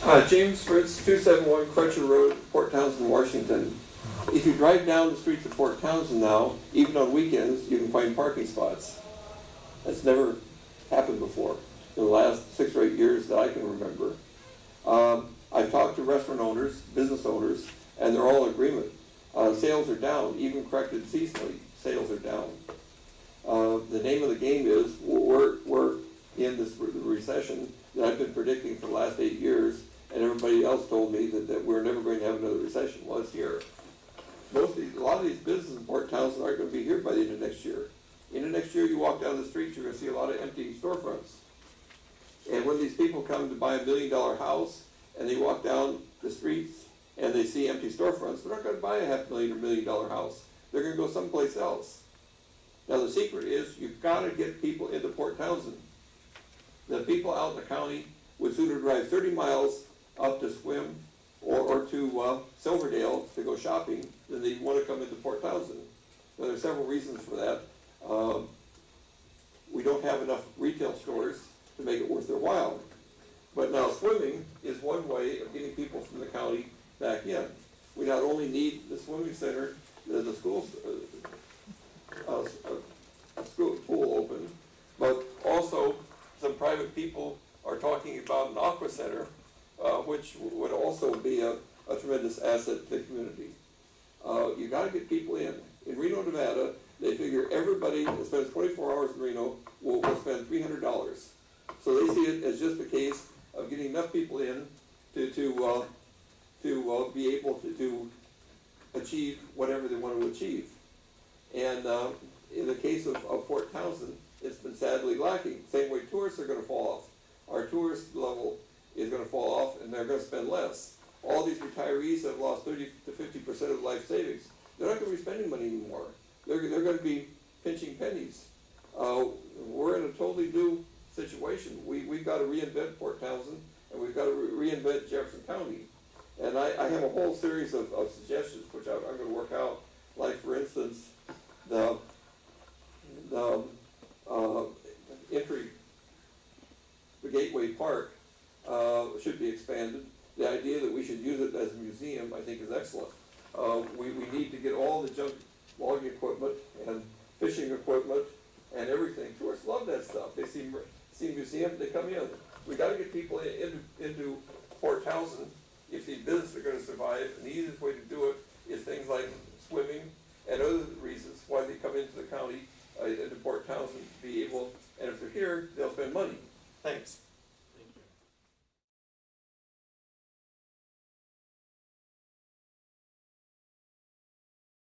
James Fritz, 271 Crutcher Road, Port Townsend, Washington. If you drive down the streets of Port Townsend now, even on weekends, you can find parking spots. That's never happened before in the last 6 or 8 years that I can remember. I've talked to restaurant owners, business owners, and they're all in agreement. Sales are down, even corrected seasonally, sales are down. The name of the game is we're in this recession that I've been predicting for the last 8 years, and everybody else told me that we're never going to have another recession. Well, it's here. A lot of these businesses in Port Townsend aren't going to be here by the end of next year. In the next year, you walk down the street, you're going to see a lot of empty storefronts. And when these people come to buy $1 million house, and they walk down the streets and they see empty storefronts, they're not going to buy a $500,000 or $1 million house. They're going to go someplace else. Now the secret is you've got to get people into Port Townsend. The people out in the county would sooner drive 30 miles up to swim or to Silverdale to go shopping than they want to come into Port Townsend. Now there's several reasons for that. We don't have enough retail stores to make it worth their while. But now swimming is one way of getting people from the county back in. We not only need the swimming center, the school pool open, but also some private people are talking about an aqua center, which would also be a tremendous asset to the community. You got to get people in. In Reno, Nevada, they figure everybody that spends 24 hours in Reno will spend $300. So they see it as just a case of getting enough people in to be able to achieve whatever they want to achieve. And in the case of Port Townsend, it's been sadly lacking. Same way tourists are going to fall off. Our tourist level is going to fall off, and they're going to spend less. All these retirees have lost 30 to 50% of life savings. They're not going to be spending money anymore. They're going to be pinching pennies. We're in a totally new situation. We've got to reinvent Port Townsend, and we've got to reinvent Jefferson County. And I have a whole series of suggestions which I'm going to work out. Like, for instance, the entry, the Gateway Park should be expanded. The idea that we should use it as a museum, I think, is excellent. We need to get all the junk logging equipment and fishing equipment and everything. Tourists love that stuff. They see museums, they come in. We got to get people into Port Townsend if these businesses are going to survive. And the easiest way to do it is things like swimming and other reasons why they come into the county, into Port Townsend, to be able, and if they're here, they'll spend money. Thanks.